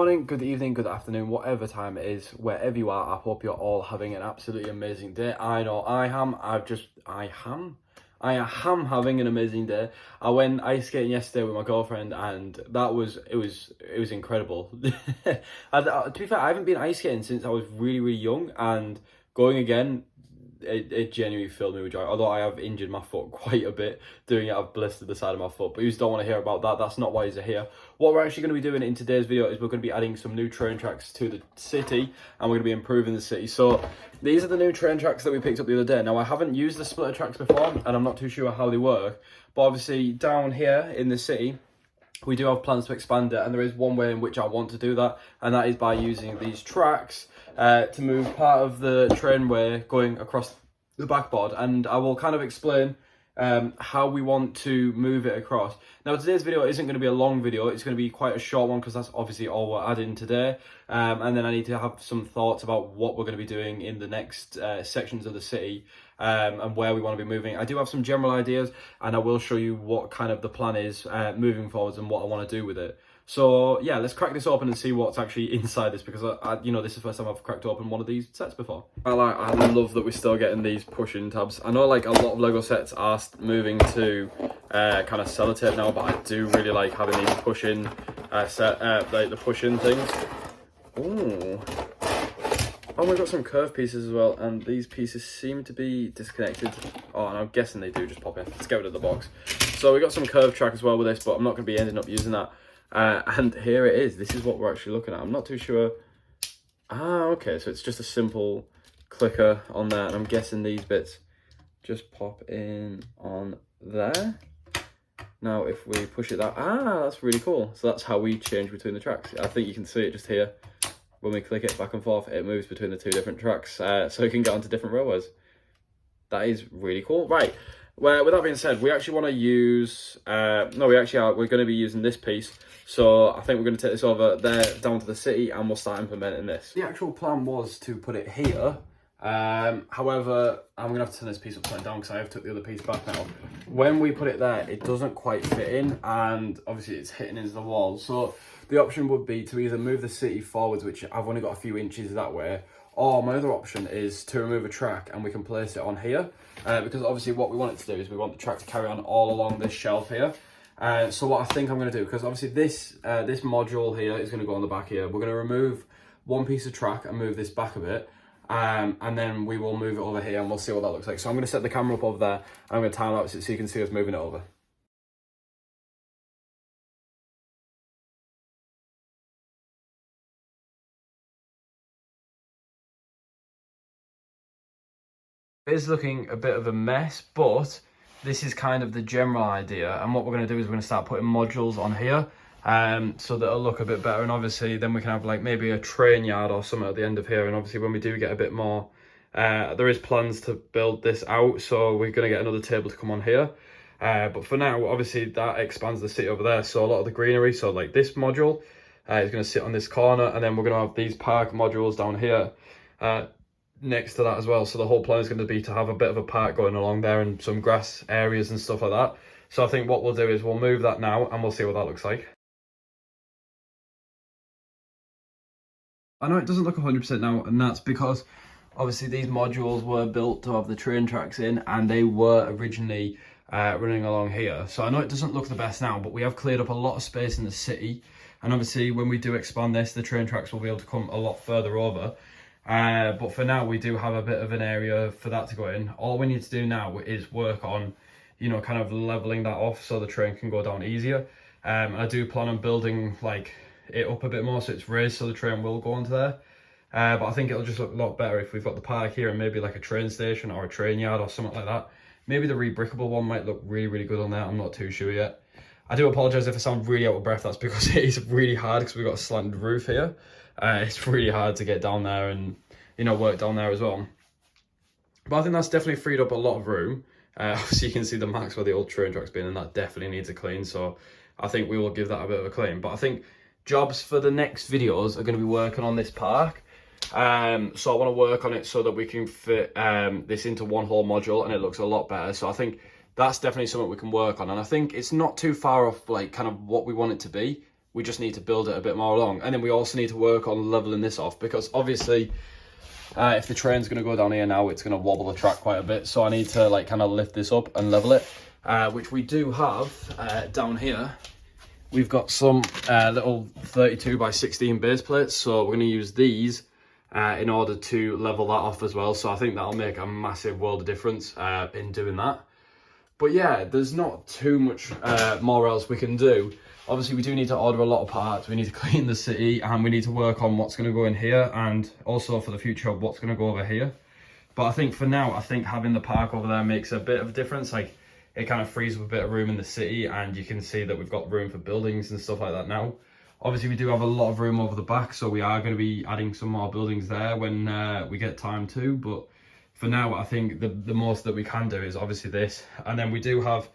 Morning, good evening, good afternoon, whatever time it is, wherever you are, I hope you're all having an absolutely amazing day. I know I am. I am having an amazing day. I went ice skating yesterday with my girlfriend, and it was incredible. To be fair, I haven't been ice skating since I was really young, and going again, it genuinely filled me with joy. Although I have injured my foot quite a bit doing it, I've blistered the side of my foot. But you just don't want to hear about that. That's not why you're here. What we're actually going to be doing in today's video is we're going to be adding some new train tracks to the city, and we're going to be improving the city. So these are the new train tracks that we picked up the other day. Now I haven't used the splitter tracks before, and I'm not too sure how they work. But obviously down here in the city, we do have plans to expand it, and there is one way in which I want to do that, and that is by using these tracks to move part of the trainway going across the backboard. And I will kind of explain how we want to move it across. Now today's video isn't going to be a long video, it's going to be quite a short one because that's obviously all we're adding today, and then I need to have some thoughts about what we're going to be doing in the next sections of the city, and where we want to be moving. I do have some general ideas, and I will show you what kind of the plan is moving forwards and what I want to do with it. So yeah, let's crack this open and see what's actually inside this, because you know, this is the first time I've cracked open one of these sets before. I love that we're still getting these push-in tabs. I know like a lot of Lego sets are moving to kind of sellotape now, but I do really like having these push-in like the push-in things. Ooh. Oh, we've got some curved pieces as well, and these pieces seem to be disconnected. Oh, and I'm guessing they do just pop in. Let's get rid of the box. So we got some curved track as well with this, but I'm not going to be ending up using that. And here it is. This is what we're actually looking at. I'm not too sure. Ah, okay. So it's just a simple clicker on there, and I'm guessing these bits just pop in on there. Now, if we push it that, that's really cool. So that's how we change between the tracks. I think you can see it just here. When we click it back and forth, it moves between the two different tracks, so you can get onto different railways. That is really cool. Right. Well, with that being said, we actually want to use, we're going to be using this piece. So I think we're going to take this over there down to the city, and we'll start implementing this. The actual plan was to put it here. However, I'm going to have to turn this piece upside down because I have took the other piece back now. When we put it there, it doesn't quite fit in, and obviously it's hitting into the wall. So the option would be to either move the city forwards, which I've only got a few inches that way, or my other option is to remove a track and we can place it on here, because obviously what we want it to do is we want the track to carry on all along this shelf here. So what I think I'm going to do, because obviously this module here is going to go on the back here, we're going to remove one piece of track and move this back a bit, and then we will move it over here and we'll see what that looks like. So I'm going to set the camera up over there, and I'm going to time lapse it so you can see us moving it over. It is looking a bit of a mess, but this is kind of the general idea, and what we're going to do is we're going to start putting modules on here, so that it'll look a bit better, and obviously then we can have like maybe a train yard or something at the end of here. And obviously when we do get a bit more, there is plans to build this out, so we're going to get another table to come on here, but for now obviously that expands the city over there, so a lot of the greenery, so like this module is going to sit on this corner, and then we're going to have these park modules down here next to that as well. So the whole plan is going to be to have a bit of a park going along there and some grass areas and stuff like that. So I think what we'll do is we'll move that now and we'll see what that looks like. I know it doesn't look 100% now, and that's because obviously these modules were built to have the train tracks in, and they were originally running along here. So I know it doesn't look the best now, but we have cleared up a lot of space in the city, and obviously when we do expand this, the train tracks will be able to come a lot further over. But for now we do have a bit of an area for that to go in. All we need to do now is work on, you know, kind of leveling that off so the train can go down easier. I do plan on building like it up a bit more so it's raised so the train will go onto there. But I think it'll just look a lot better if we've got the park here and maybe like a train station or a train yard or something like that. Maybe the rebrickable one might look really good on there. I'm not too sure yet. I do apologise if I sound really out of breath. That's because it is really hard because we've got a slanted roof here. It's really hard to get down there and, you know, work down there as well. But I think that's definitely freed up a lot of room. Obviously you can see the marks where the old train track's been, and that definitely needs a clean. So I think we will give that a bit of a clean. But I think jobs for the next videos are going to be working on this park. So I want to work on it so that we can fit this into one whole module and it looks a lot better. So I think that's definitely something we can work on. And I think it's not too far off like kind of what we want it to be. we just need to build it a bit more along. And then we also need to work on leveling this off, because obviously if the train's going to go down here now, it's going to wobble the track quite a bit. So I need to like kind of lift this up and level it, which we do have down here. We've got some little 32 by 16 base plates, so we're going to use these in order to level that off as well. So I think that'll make a massive world of difference in doing that. But yeah, there's not too much more else we can do. Obviously, we do need to order a lot of parts. We need to clean the city, and we need to work on what's going to go in here, and also for the future of what's going to go over here. But I think for now, I think having the park over there makes a bit of a difference. Like, it kind of frees up a bit of room in the city, and you can see that we've got room for buildings and stuff like that now. Obviously, we do have a lot of room over the back, so we are going to be adding some more buildings there when we get time to. But for now, I think the most that we can do is obviously this. And then we do have,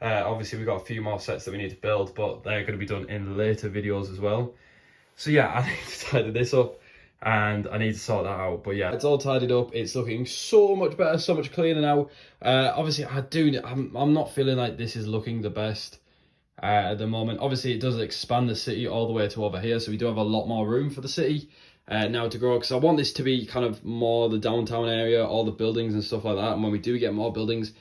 obviously, we've got a few more sets that we need to build, but they're going to be done in later videos as well. So yeah, I need to tidy this up, and I need to sort that out. But yeah, it's all tidied up. It's looking so much better, so much cleaner now. Obviously, I'm not feeling like this is looking the best at the moment. Obviously, it does expand the city all the way to over here, so we do have a lot more room for the city now to grow, because I want this to be kind of more the downtown area, all the buildings and stuff like that. And when we do get more buildings,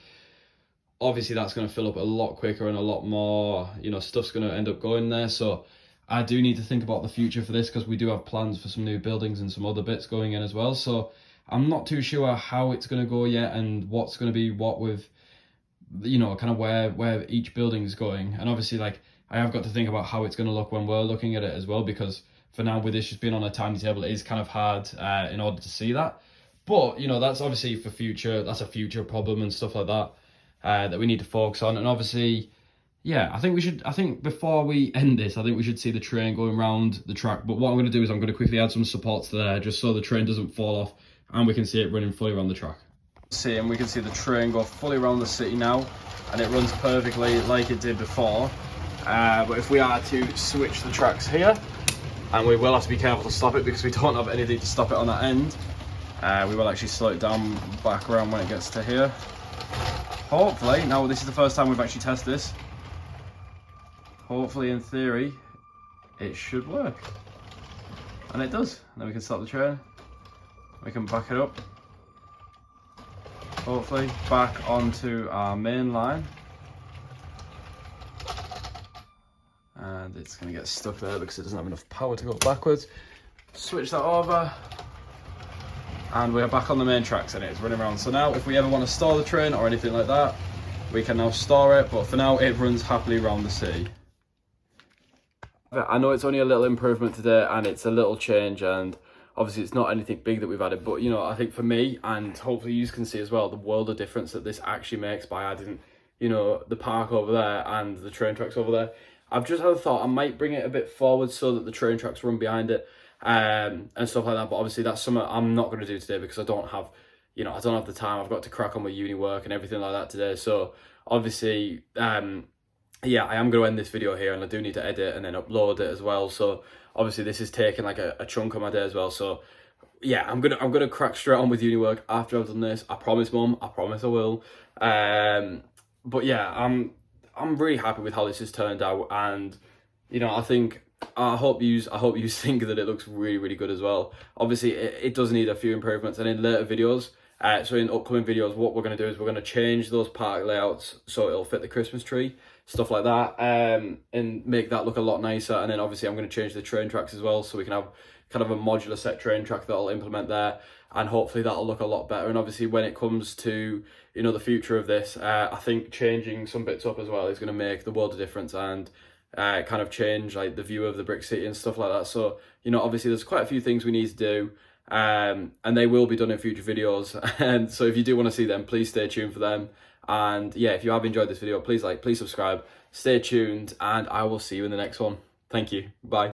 obviously that's going to fill up a lot quicker, and a lot more, you know, stuff's going to end up going there. So I do need to think about the future for this, because we do have plans for some new buildings and some other bits going in as well. So I'm not too sure how it's going to go yet, and what's going to be what with, you know, kind of where each building is going. And obviously, like, I have got to think about how it's going to look when we're looking at it as well, because for now, with this just being on a tiny table, it is kind of hard in order to see that. But, you know, that's obviously for future, that's a future problem and stuff like that that we need to focus on. And obviously, yeah, I think before we end this, I think we should see the train going around the track. But what I'm going to do is I'm going to quickly add some supports to there, just so the train doesn't fall off and we can see it running fully around the track. See, and we can see the train go fully around the city now, and it runs perfectly like it did before. But if we are to switch the tracks here, and we will have to be careful to stop it because we don't have anything to stop it on that end, we will actually slow it down back around when it gets to here. Hopefully, now this is the first time we've actually tested this, hopefully in theory it should work, and it does. And then we can stop the train, we can back it up, hopefully back onto our main line. And it's going to get stuck there because it doesn't have enough power to go backwards. Switch that over, and we're back on the main tracks, and it's running around. So now if we ever want to store the train or anything like that, we can now store it, but for now it runs happily around the city. I know it's only a little improvement today, and it's a little change, and obviously it's not anything big that we've added, but you know, I think for me, and hopefully you can see as well, the world of difference that this actually makes by adding, you know, the park over there and the train tracks over there. I've just had a thought, I might bring it a bit forward so that the train tracks run behind it and stuff like that. But obviously that's something I'm not going to do today because I don't have, you know, I don't have the time. I've got to crack on with uni work and everything like that today. So obviously, yeah, I am going to end this video here, and I do need to edit and then upload it as well. So obviously this is taking like a chunk of my day as well. So yeah, I'm gonna crack straight on with uni work after I've done this. I promise, Mum. I promise I will. But yeah, I'm really happy with how this has turned out, and you know, I hope you think that it looks really, really good as well. Obviously, it does need a few improvements, and in later videos, so in upcoming videos, what we're going to do is we're going to change those park layouts so it'll fit the Christmas tree, stuff like that, and make that look a lot nicer. And then obviously I'm going to change the train tracks as well, so we can have kind of a modular set train track that I'll implement there, and hopefully that'll look a lot better. And obviously when it comes to, you know, the future of this, I think changing some bits up as well is going to make the world of difference, and kind of change like the view of the brick city and stuff like that. So, you know, obviously there's quite a few things we need to do, and they will be done in future videos. And so if you do want to see them, please stay tuned for them. And yeah, if you have enjoyed this video, please subscribe, stay tuned, and I will see you in the next one. Thank you. Bye.